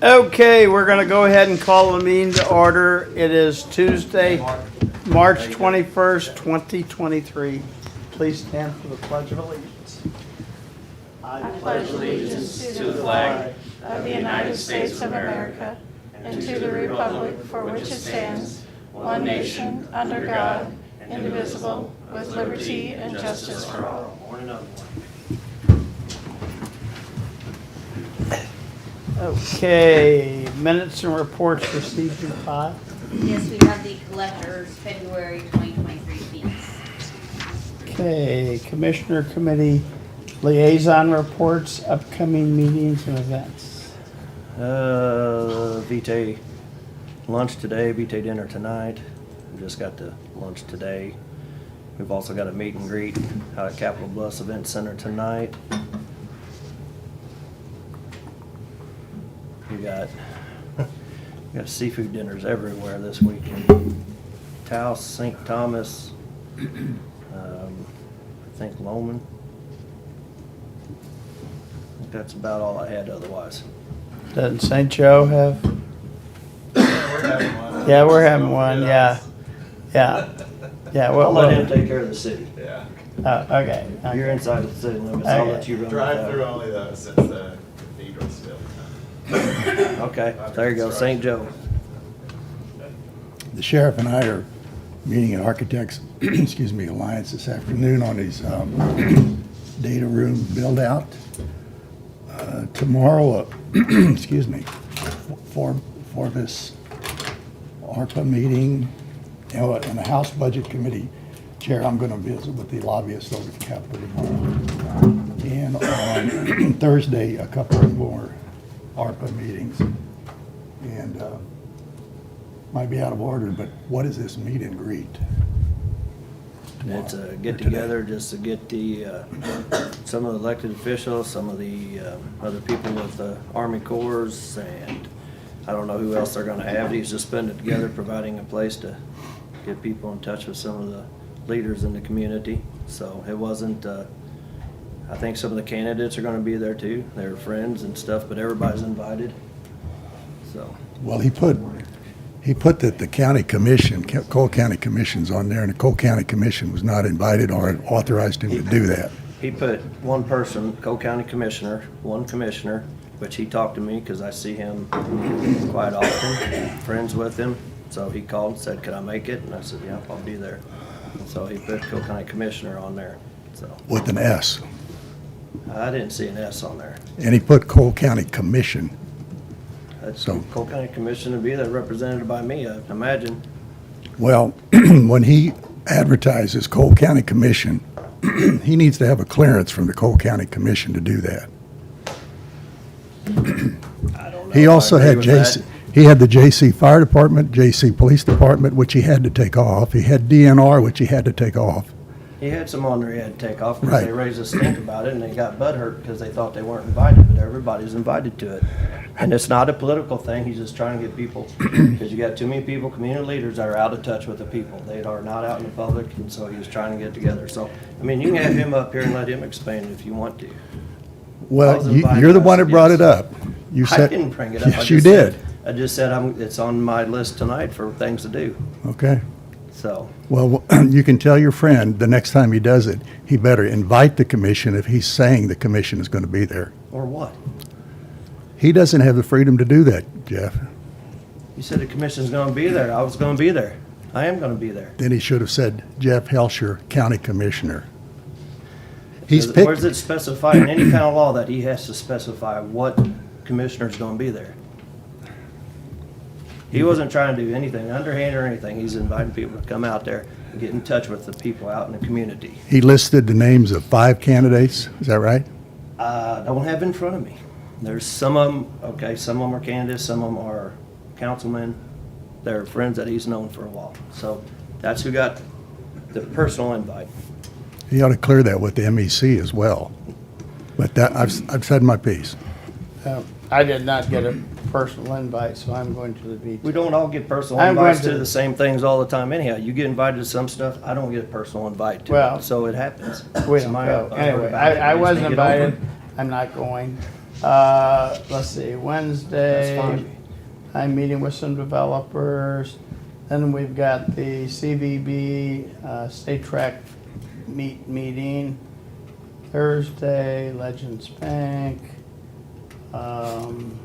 Okay, we're going to go ahead and call the meeting to order. It is Tuesday, March 21st, 2023. Please stand for the Pledge of Allegiance. I pledge allegiance to the flag of the United States of America and to the republic for which it stands, one nation, under God, indivisible, with liberty and justice for all. Okay, minutes and reports received in file. Yes, we have the collector's February 2023 fees. Okay, Commissioner Committee liaison reports, upcoming meetings and events. VT lunch today, VT dinner tonight. We just got the lunch today. We've also got a meet and greet out at Capitol Bluffs Event Center tonight. We got seafood dinners everywhere this weekend. Taos, St. Thomas, I think Loman. I think that's about all I had otherwise. Doesn't St. Joe have? We're having one. Yeah, we're having one, yeah. Yeah. Yeah, I'll well, let him take care of the city. Yeah. okay. If you're inside the city limits, I'll let you run Drive through that. only though, since the cathedral's still. Okay, there you go, St. Joe. The sheriff and I are meeting at Architects, Alliance this afternoon on his data room build-out. Tomorrow, for this ARPA meeting, and the House Budget Committee Chair, I'm going to visit with the lobbyists over at the Capitol tomorrow. And on Thursday, a couple more ARPA meetings. And might be out of order, but what is this meet and greet? It's a Tomorrow, get or today? together just to get the, some of the elected officials, some of the other people with the Army Corps, and I don't know who else they're gonna have. He's just putting it together, providing a place to get people in touch with some of the leaders in the community. So it wasn't, I think some of the candidates are gonna be there too. They're friends and stuff, but everybody's invited, so. Well, he put that the county commission, Cole County Commission's on there, and the Cole County Commission was not invited or authorized him to do that. He put one person, Cole County Commissioner, one commissioner, which he talked to me because I see him quite often, friends with him. So he called and said, "Could I make it?" And I said, "Yeah, I'll be there." And so he put Cole County Commissioner on there, so. With an S. I didn't see an S on there. And he put Cole County Commission. That's So- Cole County Commissioner to be there represented by me, I imagine. Well, when he advertises Cole County Commission, he needs to have a clearance from the Cole County Commission to do that. I don't know. He also I had agree with that. he had the J.C. Fire Department, J.C. Police Department, which he had to take off. He had DNR, which he had to take off. He had some on there he had to take off because Right. they raised a stink about it and they got butthurt because they thought they weren't invited, but everybody's invited to it. And it's not a political thing, he's just trying to get people, because you got too many people, community leaders that are out of touch with the people. They are not out in the public, and so he was trying to get together. So, I mean, you can have him up here and let him explain it if you want to. I Well, was invited, you're the I one that said brought yes. it up. You I said didn't bring it up. I Yes, you just did. said- I just said it's on my list tonight for things to do, Okay. so. Well, you can tell your friend the next time he does it, he better invite the commission if he's saying the commission is going to be there. Or what? He doesn't have the freedom to do that, Jeff. You said the commission's gonna be there, I was gonna be there. I am gonna be there. Then he should have said Jeff Helsher, County Commissioner. He's Where's picked, it specified in any kind of law that he has to specify what commissioner's gonna be there? He wasn't trying to do anything underhand or anything. He's inviting people to come out there and get in touch with the people out in the community. he listed the names of 5 candidates, is that right? I don't have it in front of me. There's some of them, okay, some of them are candidates, some of them are councilmen. They're friends that he's known for a while. So that's who got the personal invite. He ought to clear that with the MEC as well. But that, I've said my piece. I did not get a personal invite, so I'm going to the beach. We don't all get personal I'm invites going to to- the same things all the time anyhow. You get invited to some stuff, I don't get a personal invite to Well, it, so it happens. We It's don't my- go. I heard Anyway, about it. I We just wasn't didn't get over invited. it. I'm not going. Let's see, Wednesday. That's fine. I'm meeting with some developers. Then we've got the CVB State Track meeting. Thursday, Legends Bank. And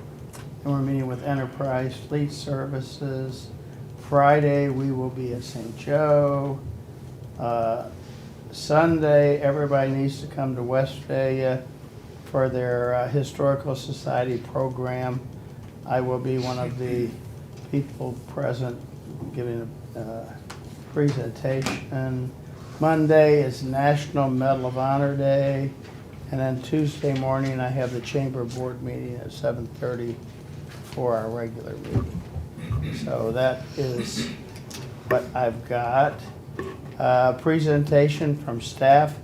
we're meeting with Enterprise Fleet Services. Friday, we will be at St. Joe. Sunday, everybody needs to come to Westphalia for their Historical Society program. I will be one of the people present giving a presentation. Monday is National Medal of Honor Day. And then Tuesday morning, I have the Chamber Board meeting at 7:30 for our regular meeting. So that is what I've got. Presentation from staff,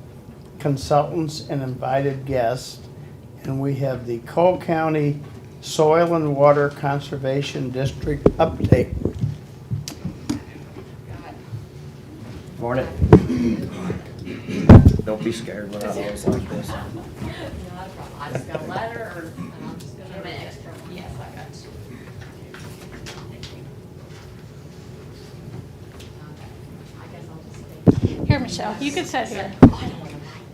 consultants, and invited guests. And we have the Cole County Soil and Water Conservation District update. Morning. Don't be scared when I always like this. Not a problem. I just got a letter, or I'm just gonna have an extra. Yes, I got you. Okay, I guess I'll just stay. Here, Michelle, you can sit here. I don't wanna mind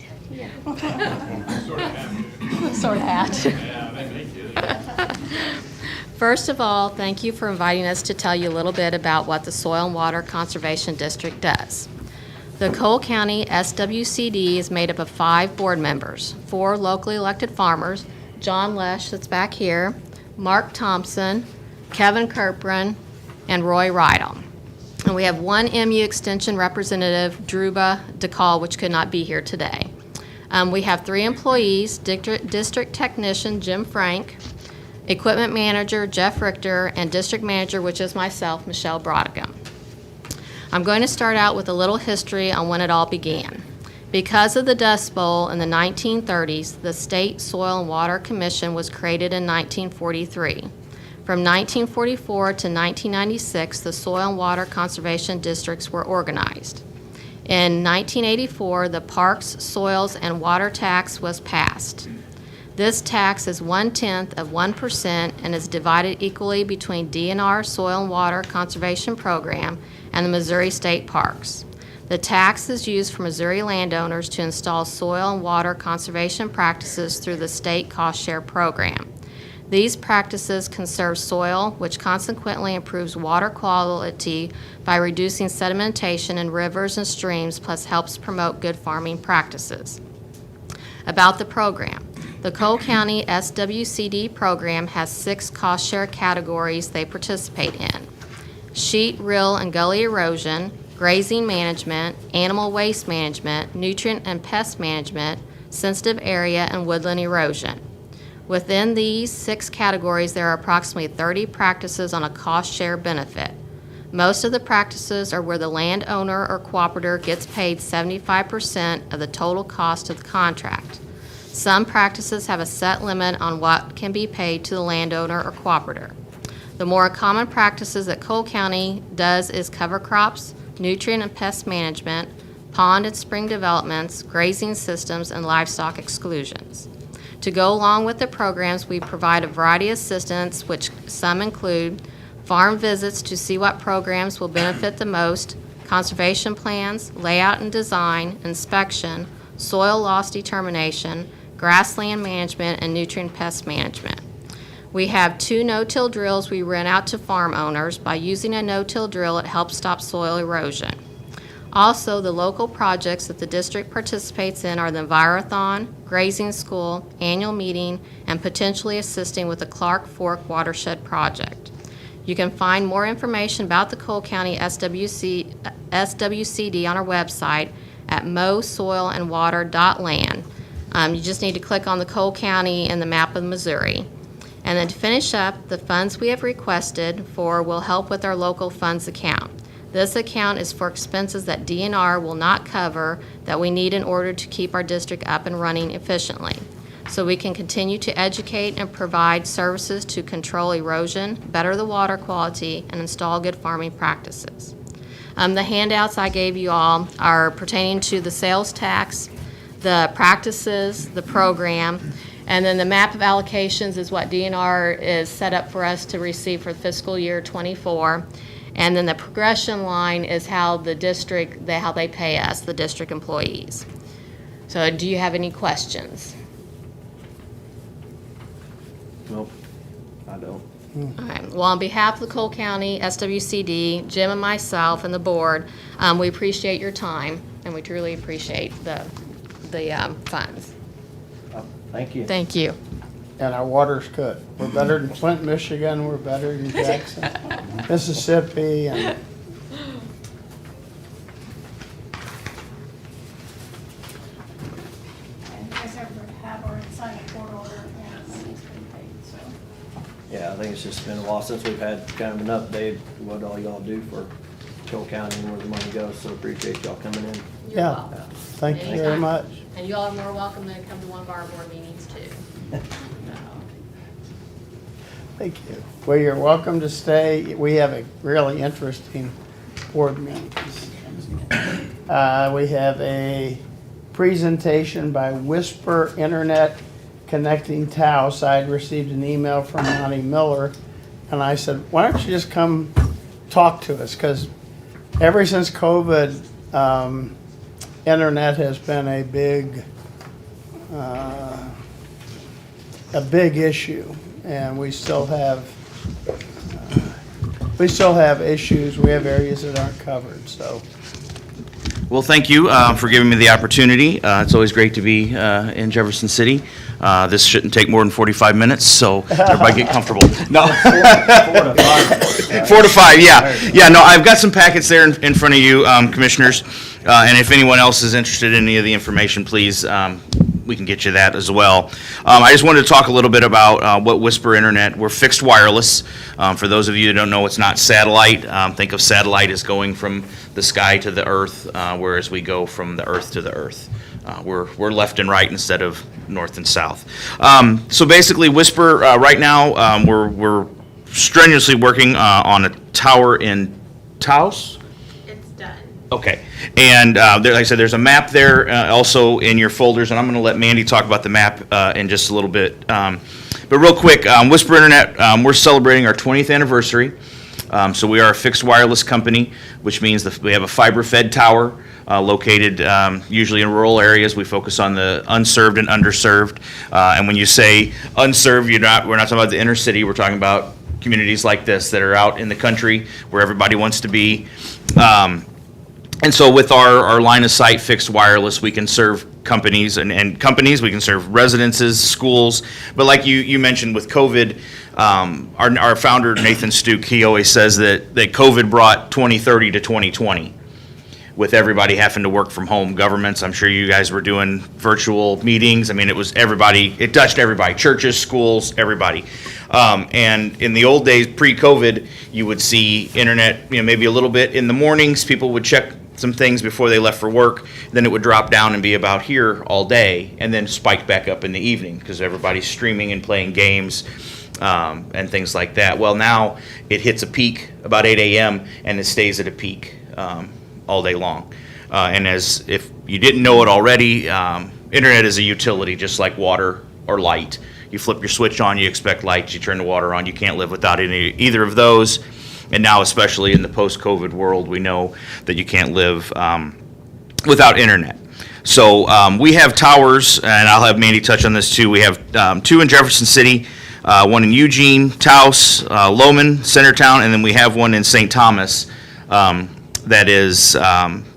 it. Sort of hat. First of all, thank you for inviting us to tell you a little bit about what the Soil and Water Conservation District does. The Cole County SWCD is made up of 5 board members, 4 locally elected farmers, John Lesh, that's back here, Mark Thompson, Kevin Kirkbrun, and Roy Rydell. And we have 1 MU Extension representative, Druba DeCall, which could not be here today. We have 3 employees, District Technician Jim Frank, Equipment Manager Jeff Richter, and District Manager, which is myself, Michelle Brodicum. I'm going to start out with a little history on when it all began. Because of the Dust Bowl in the 1930s, the State Soil and Water Commission was created in 1943. From 1944 to 1996, the Soil and Water Conservation Districts were organized. In 1984, the Parks, Soils, and Water Tax was passed. This tax is 1/10 of 1% and is divided equally between DNR Soil and Water Conservation Program and the Missouri State Parks. The tax is used for Missouri landowners to install soil and water conservation practices through the state cost share program. These practices conserve soil, which consequently improves water quality by reducing sedimentation in rivers and streams, plus helps promote good farming practices. About the program. The Cole County SWCD program has 6 cost share categories they participate in: sheet, rill, and gully erosion, grazing management, animal waste management, nutrient and pest management, sensitive area, and woodland erosion. Within these 6 categories, there are approximately 30 practices on a cost share benefit. Most of the practices are where the landowner or cooperator gets paid 75% of the total cost of the contract. Some practices have a set limit on what can be paid to the landowner or cooperator. The more common practices that Cole County does is cover crops, nutrient and pest management, pond and spring developments, grazing systems, and livestock exclusions. To go along with the programs, we provide a variety of assistance, which some include farm visits to see what programs will benefit the most, conservation plans, layout and design, inspection, soil loss determination, grassland management, and nutrient pest management. We have 2 no-till drills we rent out to farm owners. By using a no-till drill, it helps stop soil erosion. Also, the local projects that the district participates in are the Envirothon, Grazing School, Annual Meeting, and potentially assisting with the Clark Fork Watershed Project. You can find more information about the Cole County SWCD on our website at mosoilandwater.land. You just need to click on the Cole County and the map of Missouri. And then to finish up, the funds we have requested for will help with our local funds account. This account is for expenses that DNR will not cover that we need in order to keep our district up and running efficiently. so we can continue to educate and provide services to control erosion, better the water quality, and install good farming practices. The handouts I gave you all are pertaining to the sales tax, the practices, the program, and then the map of allocations is what DNR is set up for us to receive for fiscal year '24. And then the progression line is how the district, how they pay us, the district employees. So do you have any questions? Nope, I don't. All right. Well, on behalf of the Cole County SWCD, Jim and myself and the board, we appreciate your time, and we truly appreciate the funds. Thank you. Thank you. And our water's good. We're better than Flint, Michigan, we're better than Jackson, Mississippi, and And you guys have already signed a court order and money's been paid, so. Yeah, I think it's just been a while since we've had kind of an update, what all y'all do for Cole County and where the money goes, so appreciate y'all coming in. You're Yeah. welcome. thank you very Anytime. much. And you all are more welcome to come to one of our board meetings, too. Thank you. Well, you're welcome to stay. We have a really interesting board meetings. We have a presentation by Whisper Internet Connecting Taos. I'd received an email from Monty Miller, and I said, why don't you just come talk to us? Because ever since COVID, internet has been a big issue, and we still have issues. We have areas that aren't covered, so. Well, thank you for giving me the opportunity. It's always great to be in Jefferson City. This shouldn't take more than 45 minutes, so everybody get comfortable. No. 4 to 5. 4 to 5, yeah. Yeah, no, I've got some packets there in front of you, commissioners. And if anyone else is interested in any of the information, please, we can get you that as well. I just wanted to talk a little bit about what Whisper Internet. We're fixed wireless. For those of you that don't know, it's not satellite. Think of satellite as going from the sky to the earth, whereas we go from the earth to the earth. We're left and right instead of north and south. So basically, Whisper, right now, we're strenuously working on a tower in Taos. It's done. Okay, and like I said, there's a map there also in your folders, and I'm going to let Mandy talk about the map in just a little bit. But real quick, Whisper Internet, we're celebrating our 20th anniversary. So we are a fixed wireless company, which means that we have a fiber-fed tower located usually in rural areas. We focus on the unserved and underserved. And when you say unserved, we're not talking about the inner city. We're talking about communities like this that are out in the country where everybody wants to be. And so with our line of sight fixed wireless, we can serve companies and companies, we can serve residences, schools. But like you mentioned with COVID, our founder, Nathan Stuke, he always says that COVID brought 2030 to 2020 with everybody having to work from home. Governments, I'm sure you guys were doing virtual meetings. I mean, it was everybody, it touched everybody, churches, schools, everybody. And in the old days, pre-COVID, you would see internet, maybe a little bit in the mornings. People would check some things before they left for work. Then it would drop down and be about here all day, and then spike back up in the evening because everybody's streaming and playing games and things like that. Well, now it hits a peak about 8 a.m. and it stays at a peak all day long. And as if you didn't know it already, internet is a utility just like water or light. You flip your switch on, you expect light. You turn the water on, you can't live without either of those. And now, especially in the post-COVID world, we know that you can't live without internet. So we have towers, and I'll have Mandy touch on this too. We have 2 in Jefferson City, one in Eugene, Taos, Lowman, Centertown, and then we have one in St. Thomas that is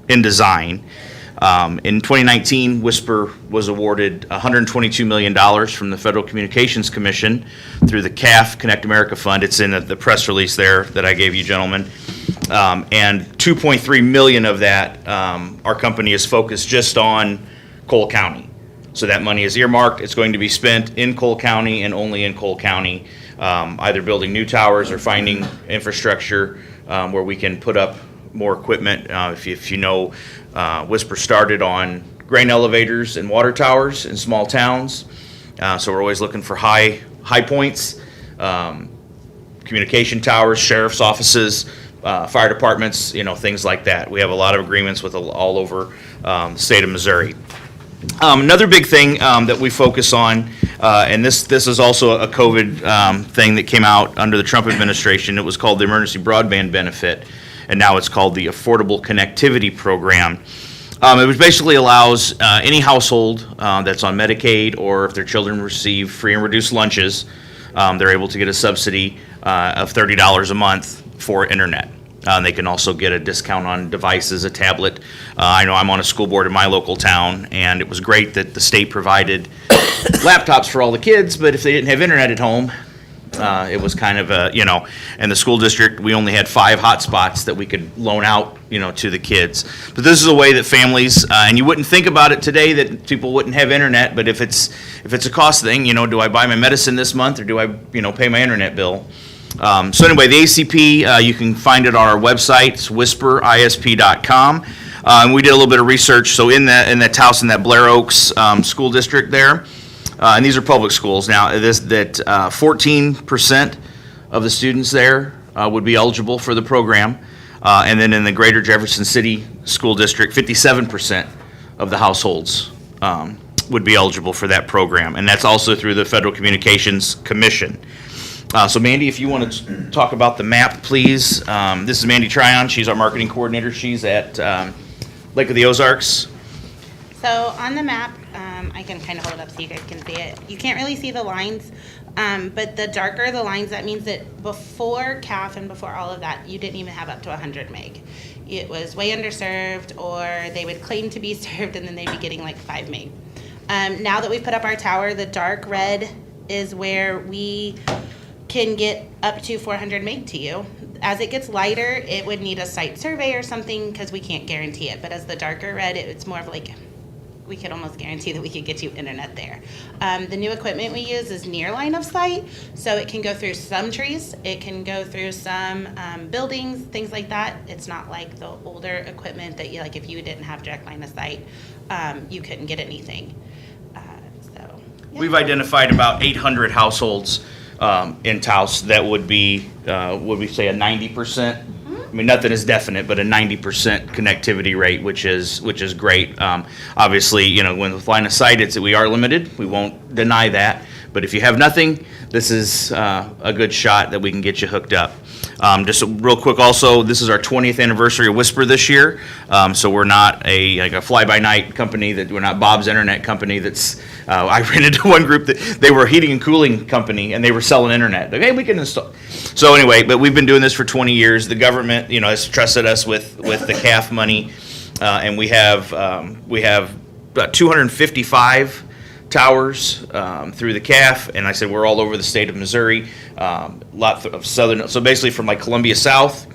in design. In 2019, Whisper was awarded $122 million from the Federal Communications Commission through the CAF, Connect America Fund. It's in the press release there that I gave you, gentlemen. And $2.3 million of that, our company is focused just on Cole County. So that money is earmarked. It's going to be spent in Cole County and only in Cole County, either building new towers or finding infrastructure where we can put up more equipment. If you know, Whisper started on grain elevators and water towers in small towns. So we're always looking for high points, communication towers, sheriff's offices, fire departments, things like that. We have a lot of agreements with all over the state of Missouri. Another big thing that we focus on, and this is also a COVID thing that came out under the Trump administration. It was called the Emergency Broadband Benefit, and now it's called the Affordable Connectivity Program. It which basically allows any household that's on Medicaid, or if their children receive free and reduced lunches, they're able to get a subsidy of $30 a month for internet. They can also get a discount on devices, a tablet. I know I'm on a school board in my local town, and it was great that the state provided laptops for all the kids, but if they didn't have internet at home, it was kind of and the school district, we only had 5 hotspots that we could loan out, to the kids. But this is a way that families, and you wouldn't think about it today that people wouldn't have internet, but if it's a cost thing, do I buy my medicine this month, or do I, pay my internet bill? So anyway, the ACP, you can find it on our website. It's whisperisp.com. And we did a little bit of research. So in that house in that Blair Oaks school district there, and these are public schools now, 14% of the students there would be eligible for the program. And then in the Greater Jefferson City School District, 57% of the households would be eligible for that program. And that's also through the Federal Communications Commission. So Mandy, if you want to talk about the map, please. This is Mandy Tryon. She's our marketing coordinator. She's at Lake of the Ozarks. So on the map, I can kind of hold it up so you guys can see it. You can't really see the lines, but the darker the lines, that means that before CAF and before all of that, you didn't even have up to 100 meg. It was way underserved, or they would claim to be served and then they'd be getting like 5 meg. Now that we've put up our tower, the dark red is where we can get up to 400 meg to you. As it gets lighter, it would need a site survey or something because we can't guarantee it. But as the darker red, it's more of like, we could almost guarantee that we could get you internet there. The new equipment we use is near line of sight, so it can go through some trees, it can go through some buildings, things like that. It's not like the older equipment that if you didn't have direct line of sight, you couldn't get anything. Yeah. We've identified about 800 households in Taos that would be, would we say, a 90%? I mean, nothing is definite, but a 90% connectivity rate, which is great. Obviously, when with line of sight, we are limited. We won't deny that. But if you have nothing, this is a good shot that we can get you hooked up. Just real quick, also, this is our 20th anniversary of Whisper this year. So we're not a fly-by-night company. That we're not Bob's Internet company. That's I ran into one group that they were a heating and cooling company, and they were selling internet. Okay, we can install. So anyway, but we've been doing this for 20 years. The government, has trusted us with the CAF money, and we have about 255 towers through the CAF, and I said we're all over the state of Missouri, lot of southern, so basically from like Columbia South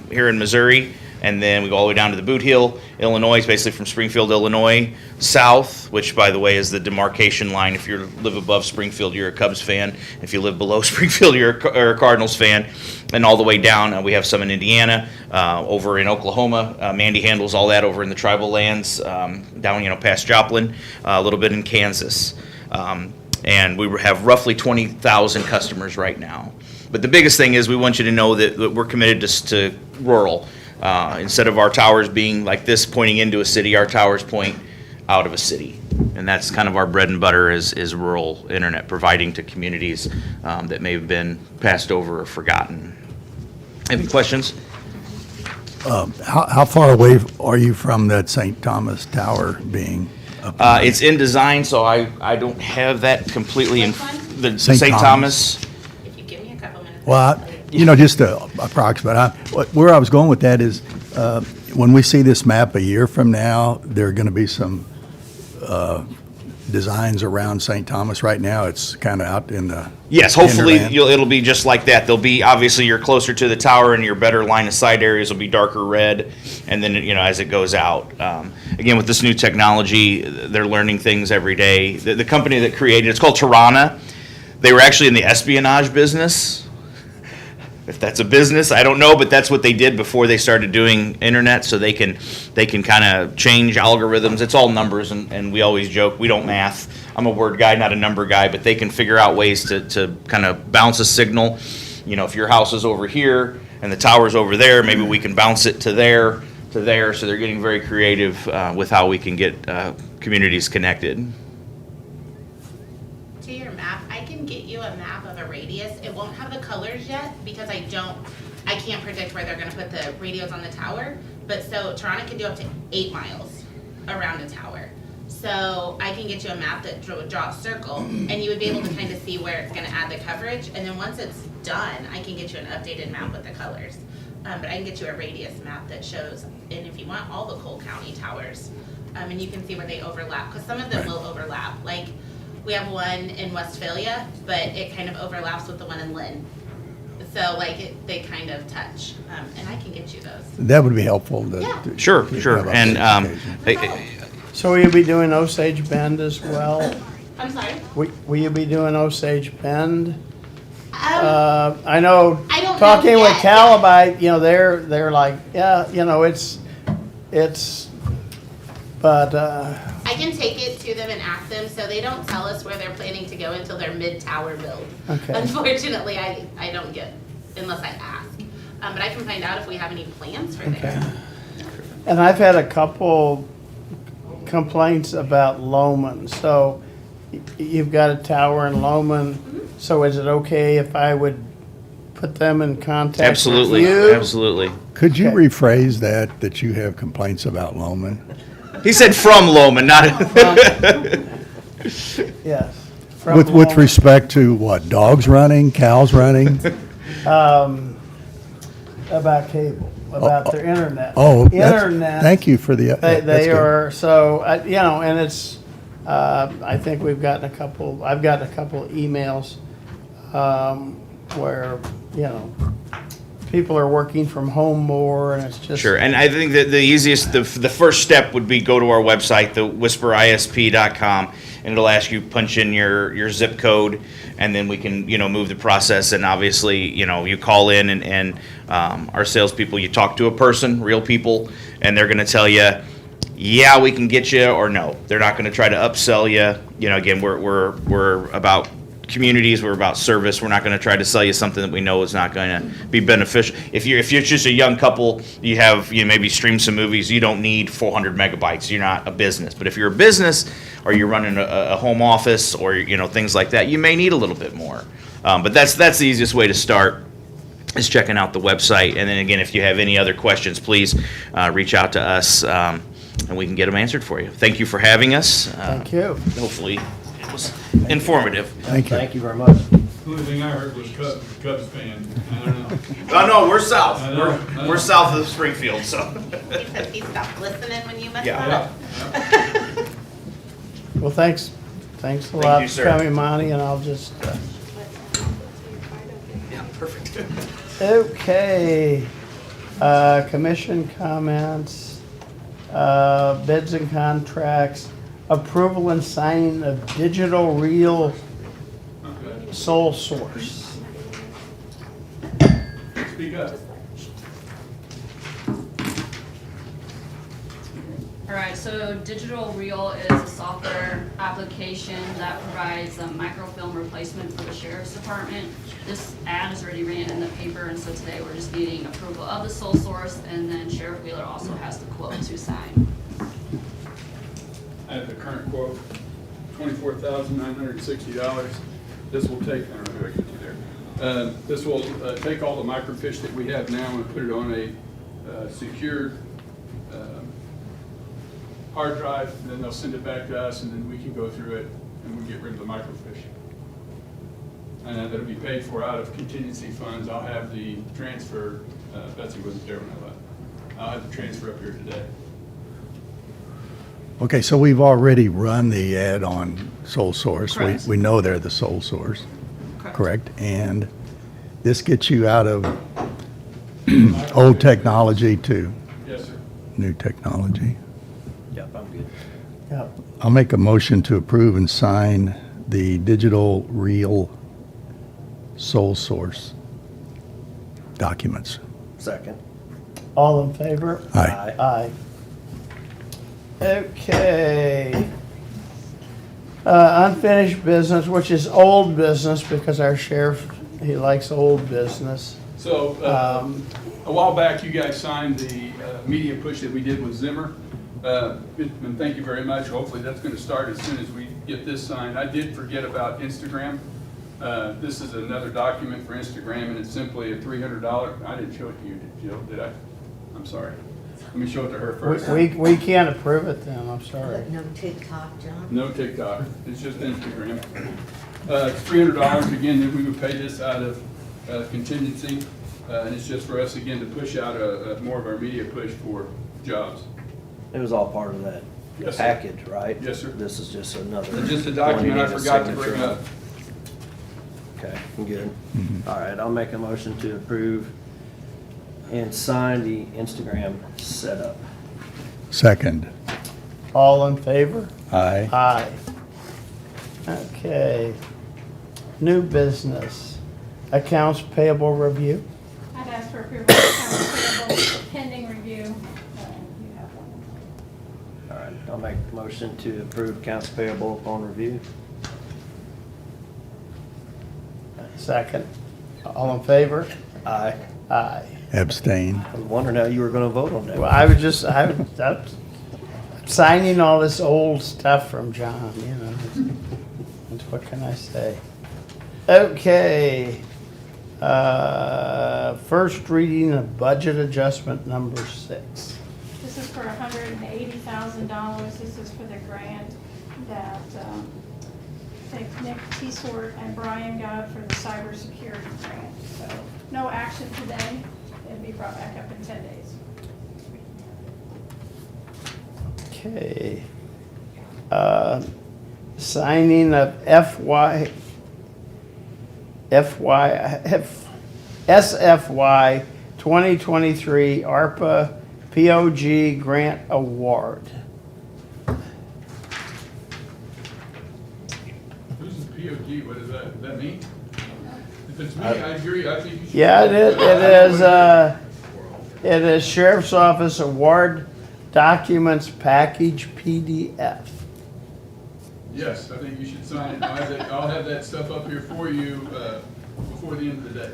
here in Missouri, and then we go all the way down to the Boot Heel, Illinois, basically from Springfield, Illinois, south, which by the way is the demarcation line. If you live above Springfield, you're a Cubs fan. If you live below Springfield, you're a Cardinals fan. And all the way down, we have some in Indiana, over in Oklahoma. Mandy handles all that over in the tribal lands, down past Joplin, a little bit in Kansas. And we have roughly 20,000 customers right now. But the biggest thing is we want you to know that we're committed to rural. Instead of our towers being like this pointing into a city, our towers point out of a city. And that's kind of our bread and butter is rural internet, providing to communities that may have been passed over or forgotten. Any questions? How far away are you from that St. Thomas Tower being up? It's in design, so I don't have that completely in Which one? the St. St. Thomas. If you give me a couple minutes. Well, just to approximate, where I was going with that is, when we see this map a year from now, there are going to be some designs around St. Thomas. Right now, it's kind of out in the Yes, hopefully hinterland. it'll be just like that. There'll be, obviously, you're closer to the tower and your better line of sight areas will be darker red, and then, as it goes out. Again, with this new technology, they're learning things every day. The company that created it's called Tirana. They were actually in the espionage business. if that's a business, I don't know, but that's what they did before they started doing internet, so they can kind of change algorithms. It's all numbers, and we always joke, we don't math. I'm a word guy, not a number guy, but they can figure out ways to kind of bounce a signal. You know, if your house is over here and the tower's over there, maybe we can bounce it to there, so they're getting very creative with how we can get communities connected. To your map, I can get you a map of a radius. It won't have the colors yet because I can't predict where they're gonna put the radios on the tower. But so Toronto can do up to 8 miles around a tower. So I can get you a map that draw a circle, and you would be able to kind of see where it's gonna add the coverage. And then once it's done, I can get you an updated map with the colors. But I can get you a radius map that shows, and if you want, all the Cole County towers. And you can see where they overlap, because some of them will overlap. Like, we have one in Westphalia, but it kind of overlaps with the one in Lynn. So like, they kind of touch, and I can get you those. That would be helpful to. Yeah. Sure. have And updated. So will you be doing Osage Bend as well? I'm sorry? Will you be doing Osage Bend? Um, I know, I don't know talking with yet. Calabite, you know, they're like, yeah, you know, but, I can take it to them and ask them, so they don't tell us where they're planning to go until they're mid-tower build. Okay. Unfortunately, I don't get, unless I ask. But I can find out if we have any plans for there. and I've had a couple complaints about Loman. So you've got a tower in Loman, so is it okay if I would put them in contact with absolutely, you? absolutely. Could you Okay. rephrase that you have complaints about Loman? He said from Loman, not. Yes. From With Loman. respect to what, dogs running, cows running? About cable, about their internet. Oh, Internet. thank you for the. They, that's they good. are, so, you know, and it's, I think I've gotten a couple emails, where, you know, people are working from home more and it's just. Sure, and I think that the easiest, the first step would be go to our website, the whisperisp.com, and it'll ask you punch in your zip code, and then we can, you know, move the process. And obviously, you know, you call in and our salespeople, you talk to a person, real people, and they're going to tell you, yeah, we can get you, or no. They're not going to try to upsell you. You know, again, we're about communities, we're about service. We're not going to try to sell you something that we know is not going to be beneficial. If you're just a young couple, you maybe stream some movies, you don't need 400 megabytes. You're not a business. But if you're a business, or you're running a home office, or, you know, things like that, you may need a little bit more. But that's the easiest way to start, is checking out the website. And then again, if you have any other questions, please reach out to us, and we can get them answered for you. Thank you for having us. Thank you. Hopefully it was informative. Thank you. Thank you very much. The only thing I heard was Cubs fan. I don't know. Oh, no, we're south. I know. We're south of Springfield, so. He said he stopped listening when you messed Yeah. up. Well, thanks a Thank lot you, for sir. coming, Monty, and I'll just, Yeah, perfect. okay. Commission comments, bids and contracts, approval and signing of digital real Okay. sole source. Speak up. All right, so Digital Reel is a software application that provides a microfilm replacement for the sheriff's department. This ad is already ran in the paper, and so today we're just needing approval of the sole source, and then Sheriff Wheeler also has the quote to sign. I have the current quote, $24,960. This will take, I don't know who I get you there. This will take all the microfiche that we have now and put it on a secured hard drive, and then they'll send it back to us, and then we can go through it and we get rid of the microfiche. And that'll be paid for out of contingency funds. I'll have the transfer, Betsy wasn't there when I left. I'll have the transfer up here today. Okay, so we've already run the ad on sole source. Correct. We know they're the sole source, Correct. correct? And this gets you out of old technology to Yes, sir. new technology. Yep, I'm good. Yep. I'll make a motion to approve and sign the digital real sole source. documents. Second. All in favor? Aye. Aye. Okay. Unfinished business, which is old business because our sheriff, he likes old business. So, a while back, you guys signed the media push that we did with Zimmer. And thank you very much. Hopefully that's going to start as soon as we get this signed. I did forget about Instagram. This is another document for Instagram, and it's simply a $300. I didn't show it to you, Jill, did I? I'm sorry. Let me show it to her first. We can't approve it then, I'm sorry. No TikTok, John? No TikTok, it's just Instagram. It's $300, again, we would pay this out of contingency, and it's just for us, again, to push out more of our media push for jobs. It was all part of that Yes, sir. package, right? Yes, sir. This is just another. It's just a one document you I need a forgot to signature bring on. up. Okay, good. All right, I'll make a motion to approve and sign the Instagram setup. Second. All in favor? Aye. Aye. Okay. New business. Accounts payable review. I'd ask for approval of accounts payable pending review. You have one. All right, I'll make a motion to approve accounts payable upon review. Second. All in favor? Aye. Aye. Abstain. I was wondering how you were gonna vote on that. Well, I'm signing all this old stuff from John, you know. What can I say? Okay. First reading of budget adjustment number 6. This is for $180,000. This is for the grant that Nick Teesort and Brian got for the cybersecurity grant. So no action today. It'll be brought back up in 10 days. Okay. Signing of SFY 2023 ARPA POG Grant Award. Who's the POG, what does that mean? If it's me, I agree, I think you should. Yeah, it is Sheriff's Office Award Documents Package PDF. Yes, I think you should sign it. I'll have that stuff up here for you before the end of the day.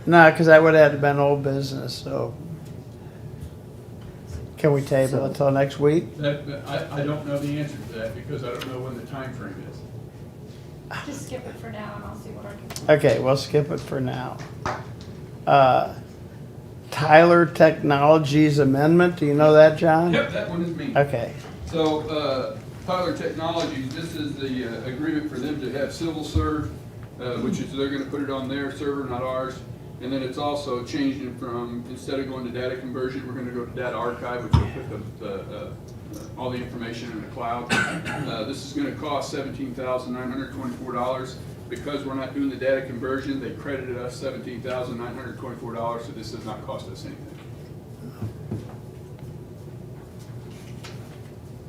No, because that would have been old business, so. Can we table it till next week? I don't know the answer to that because I don't know when the time frame is. Just skip it for now and I'll see what I can. Okay, we'll skip it for now. Tyler Technologies Amendment, do you know that, John? Yep, that one is me. Okay. So Tyler Technologies, this is the agreement for them to have civil serve, which is they're going to put it on their server, not ours. And then it's also changing from, instead of going to data conversion, we're going to go to data archive, which will put all the information in the cloud. This is going to cost $17,924. Because we're not doing the data conversion, they credited us $17,924, so this does not cost us anything.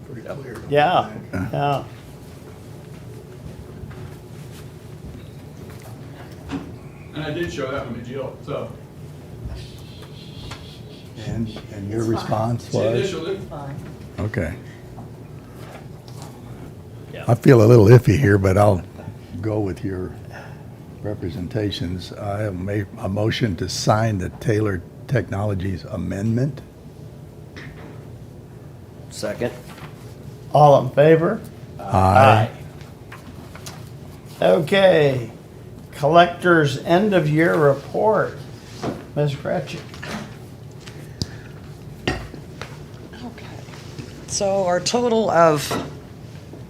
Pretty clear. Yeah, yeah. And I did show that one to Jill, so. And your response She was? initialed it. Fine. Okay. Yeah. I feel a little iffy here, but I'll go with your representations. I have made a motion to sign the Taylor Technologies amendment. Second. All in favor? Aye. Okay. Collector's end of year report. Ms. Gretchen. So our total of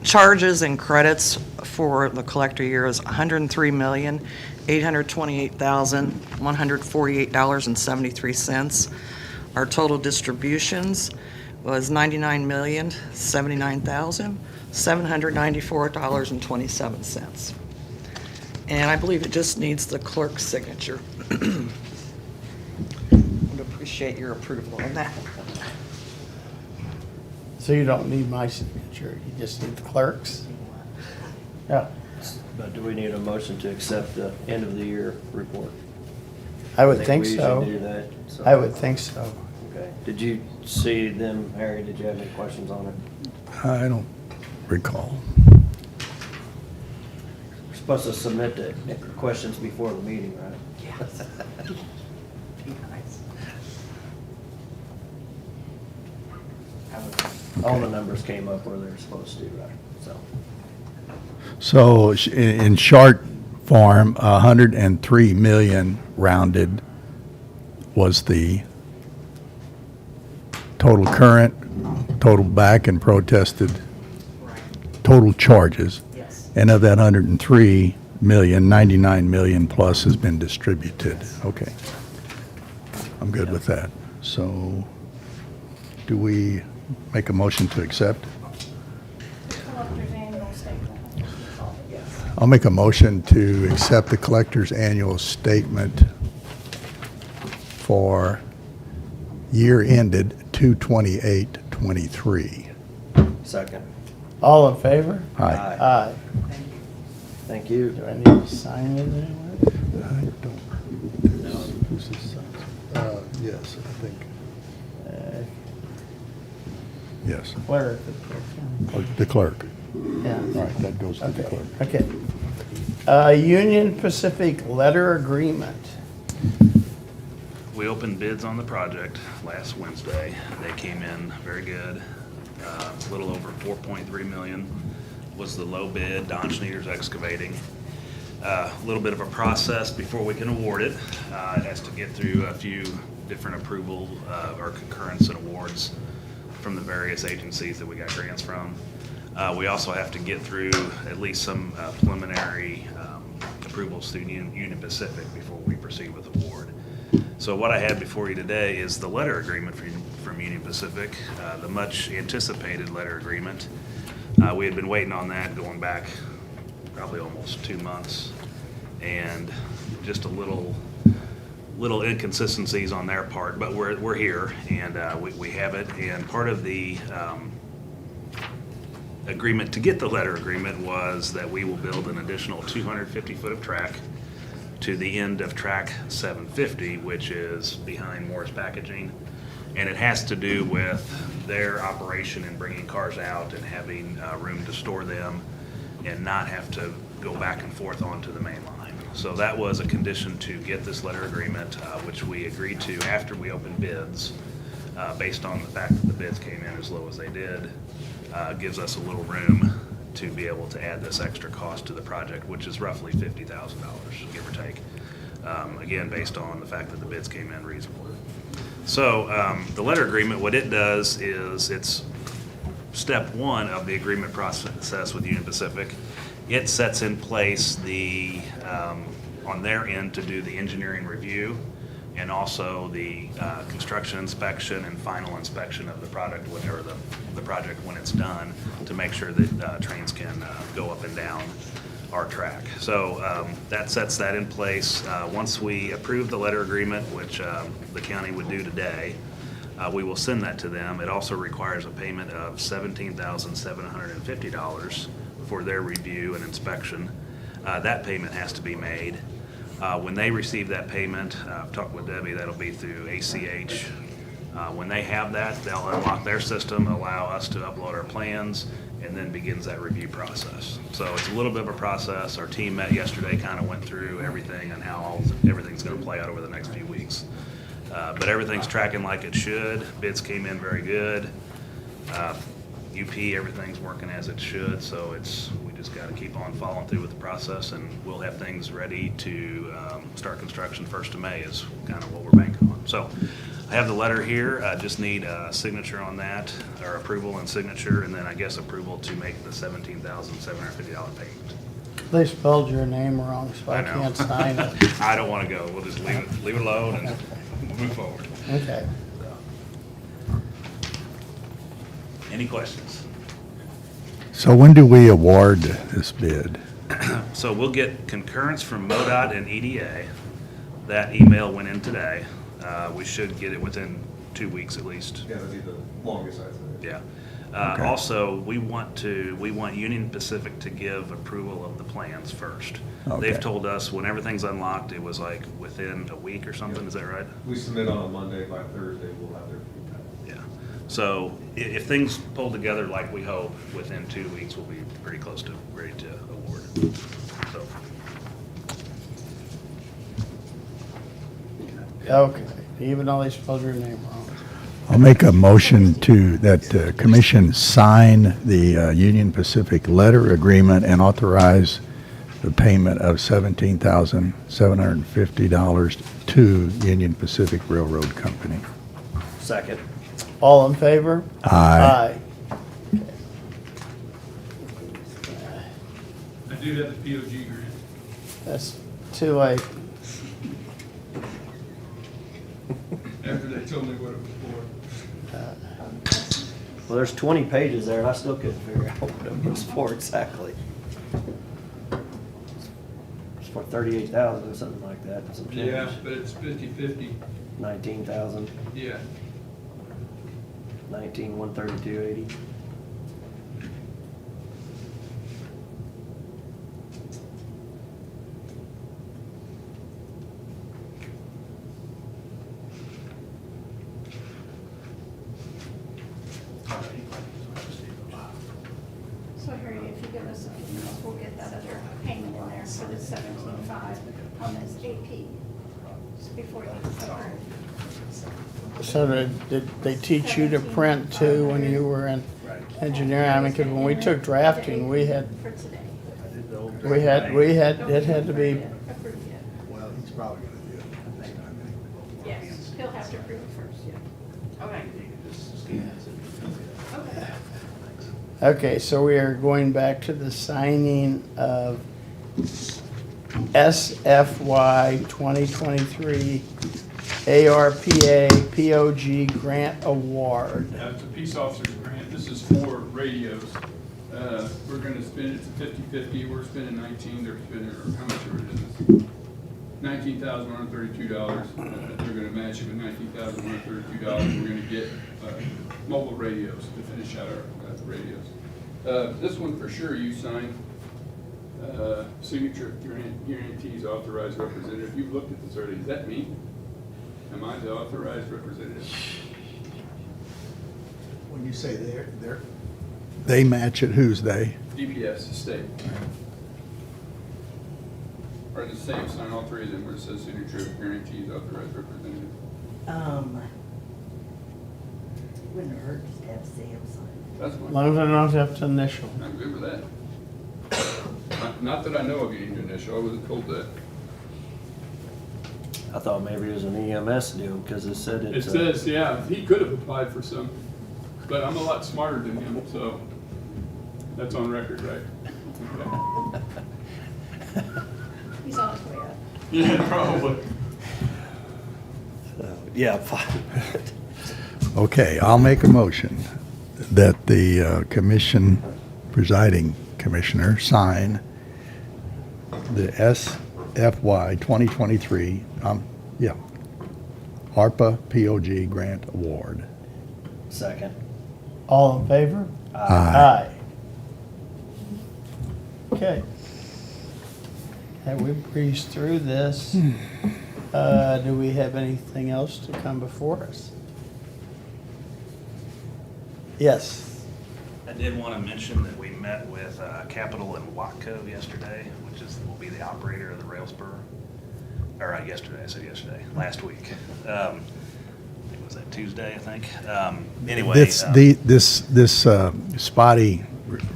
charges and credits for the collector year is $103,828,148.73. Our total distributions was $99,079,794.27. And I believe it just needs the clerk's signature. Would appreciate your approval on that. So you don't need my signature, you just need the clerk's? Yeah. But do we need a motion to accept the end of the year report? I would think we usually so. do that, so. I would think so. Okay. Did you see them, Harry? Did you have any questions on it? I don't recall. We're supposed to submit the questions before the meeting, right? Yes. All the numbers came up where they're supposed to, right? So. So in short form, 103 million rounded was the total current, total back and protested, total charges. Yes. And of that 103 million, 99 million plus has been distributed. Okay. I'm good with that. So do we make a motion to accept? Collector's annual statement. I'll make a motion to accept the collector's annual statement for year ended 2/28/23. Second. All in favor? Aye. Aye. Thank you. Do I need to sign it anywhere? I don't. Who's this? Yes, I think, yes. Clerk. The clerk. Yeah. All right, that goes to the clerk. Okay. Union Pacific letter agreement. We opened bids on the project last Wednesday. They came in very good. A little over 4.3 million was the low bid, Don Schneider's Excavating. A little bit of a process before we can award it. It has to get through a few different approval or concurrence and awards from the various agencies that we got grants from. We also have to get through at least some preliminary approvals through Union Pacific before we proceed with award. So what I have before you today is the letter agreement from Union Pacific, the much anticipated letter agreement. We had been waiting on that going back probably almost 2 months, and just a little inconsistencies on their part, but we're here, and we have it. And part of the agreement to get the letter agreement was that we will build an additional 250 foot of track to the end of track 750, which is behind Morris Packaging. And it has to do with their operation and bringing cars out and having room to store them and not have to go back and forth onto the main line. So that was a condition to get this letter agreement, which we agreed to after we opened bids, based on the fact that the bids came in as low as they did. Gives us a little room to be able to add this extra cost to the project, which is roughly $50,000, give or take. Again, based on the fact that the bids came in reasonable. So the letter agreement, what it does is it's step one of the agreement process with Union Pacific. It sets in place the, on their end, to do the engineering review and also the construction inspection and final inspection of the product, whenever the project when it's done, to make sure that trains can go up and down our track. So that sets that in place. Once we approve the letter agreement, which the county would do today, we will send that to them. It also requires a payment of $17,750 for their review and inspection. That payment has to be made. When they receive that payment, I've talked with Debbie, that'll be through ACH. When they have that, they'll unlock their system, allow us to upload our plans, and then begins that review process. So it's a little bit of a process. Our team met yesterday, kind of went through everything and how everything's going to play out over the next few weeks. But everything's tracking like it should. Bids came in very good. UP, everything's working as it should, so we just got to keep on following through with the process, and we'll have things ready to start construction 1st of May is kind of what we're banking on. So I have the letter here. I just need a signature on that, or approval and signature, and then I guess approval to make the $17,750 payment. They spelled your name wrong, so I know. can't sign it. I don't want to go. We'll just leave it alone and move forward. Okay. Any questions? So when do we award this bid? So we'll get concurrence from MoDOT and EDA. That email went in today. We should get it within 2 weeks at least. Yeah, that'd be the longest, I'd say. Yeah. Okay. Also, we want Union Pacific to give approval of the plans first. Okay. They've told us when everything's unlocked, it was like within a week or something, is that right? We submit on a Monday, by Thursday, we'll have their feedback. Yeah. So if things pull together like we hope, within 2 weeks, we'll be pretty close to ready to award. So, Okay, even though they spelled your name wrong. I'll make a motion that the commission sign the Union Pacific letter agreement and authorize the payment of $17,750 to Union Pacific Railroad Company. Second. All in favor? Aye. I do have the POG grant. That's too late. After they told me what it was for. Well, there's 20 pages there, and I still couldn't figure out what it was for exactly. It's for 38,000 or something like that, some change. Yeah, but it's 50/50. 19,000, Yeah. 19,132.80. So Harry, if you give us a few minutes, we'll get that other payment in there for the 17.5 on this AP before you start. So did they teach you to print too when you were in engineering? I mean, because when we took drafting, we had, For today. it had to be, Approved yet. Well, he's probably going to do it. Yes, he'll have to approve it first, yeah. Okay. Okay. okay, so we are going back to the signing of SFY 2023 ARPA POG Grant Award. It's a peace officer's grant. This is for radios. We're gonna spend, it's a 50/50. We're spending 19, they're spending, or how much are it is? $19,132. They're gonna match it with $19,132. We're gonna get mobile radios to finish out our radios. This one for sure you signed. Signature guarantees authorized representative. You've looked at this already. Is that me? Am I the authorized representative? When you say they match it, who's they? DPS, the state. Or the same, sign all three of them where it says signature guarantees authorized representative. Wouldn't hurt just to have Sam sign. That's As fine. long as I don't have to initial. I'm good with that. Not that I know of you need to initial, I wasn't told that. I thought maybe it was an EMS deal, because it said It it's. says, yeah, he could have applied for some, but I'm a lot smarter than him, so that's on record, right? Okay. He's on his way up. Yeah, probably. Yeah, fine. Okay, I'll make a motion that the commission presiding commissioner sign the SFY 2023, ARPA POG Grant Award. Second. All in favor? Aye. Okay. Have we breezed through this? Do we have anything else to come before us? Yes. I did want to mention that we met with Capital and Watco yesterday, which will be the operator of the rail spur. Or yesterday, I said yesterday, last week. Was that Tuesday, I think? Anyway. This spotty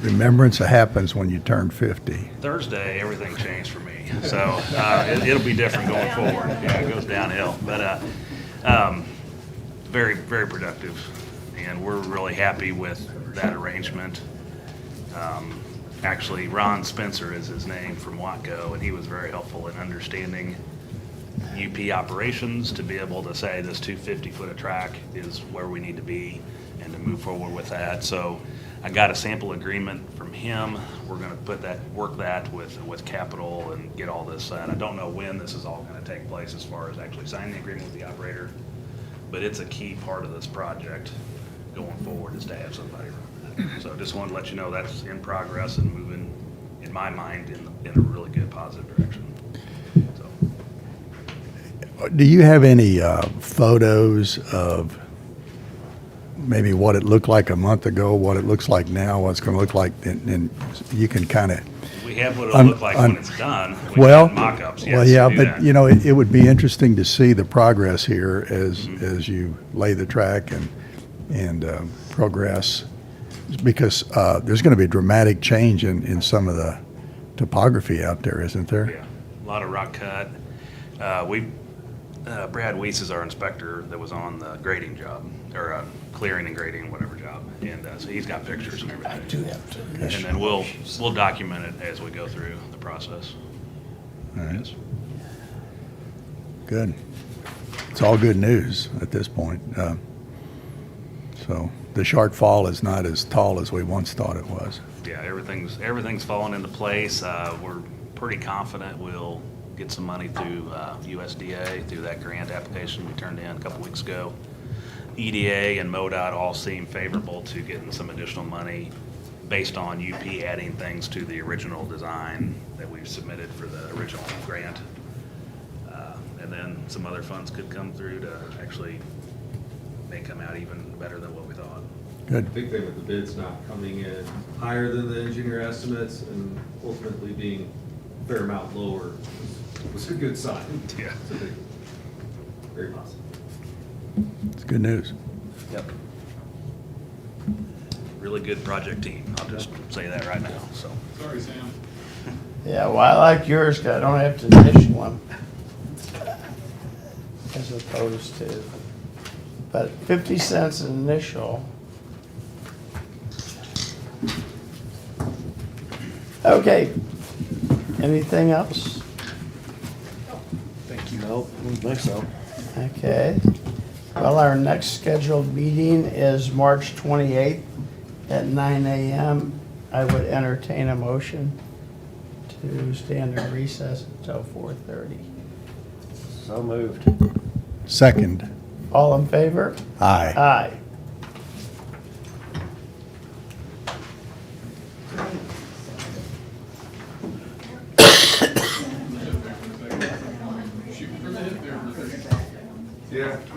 remembrance that happens when you turn 50. Thursday, everything changed for me. So it'll be different going forward. Yeah, it goes downhill. But very, very productive. And we're really happy with that arrangement. Actually, Ron Spencer is his name from Watco, and he was very helpful in understanding UP operations to be able to say this 250-foot of track is where we need to be and to move forward with that. So I got a sample agreement from him. We're going to work that with Capital and get all this. And I don't know when this is all going to take place as far as actually signing the agreement with the operator, but it's a key part of this project going forward is to have somebody run that. So just wanted to let you know that's in progress and moving, in my mind, in a really good, positive direction. So, Do you have any photos of maybe what it looked like a month ago, what it looks like now, what it's going to look like, and you can kind of... we have what it'll look like when it's done. We Well, got mock-ups, well, yes, yeah, we do but, that. you know, it would be interesting to see the progress here as you lay the track and progress, because there's going to be a dramatic change in some of the topography out there, isn't there? Yeah, a lot of rock cut. Brad Weiss is our inspector that was on the grading job, or clearing and grading, whatever job. And so he's got pictures and everything. I do have to. And then we'll document it as we go through the process. All right. Yes. Good. It's all good news at this point. So the shortfall is not as tall as we once thought it was. Yeah, everything's falling into place. We're pretty confident we'll get some money through USDA, through that grant application we turned in a couple weeks ago. EDA and MoDOT all seem favorable to getting some additional money based on UP adding things to the original design that we've submitted for the original grant. And then some other funds could come through to actually may come out even better than what we thought. Good. The big thing with the bids not coming in higher than the engineer estimates and ultimately being a fair amount lower was a good sign. Yeah. It's a big, very positive. It's good news. Yep. Really good project team, I'll just say that right now, so. Sorry, Sam. Yeah, well, I like yours, 'cause I don't have to initial them. As opposed to, but 50 cents an initial. Okay, anything else? Thank you. Nope, I don't think so. Okay. Well, our next scheduled meeting is March 28th at 9 a.m. I would entertain a motion to stand in recess until 4:30. So moved. Second. All in favor? Aye. Aye. Shoot from the hip there. Yeah.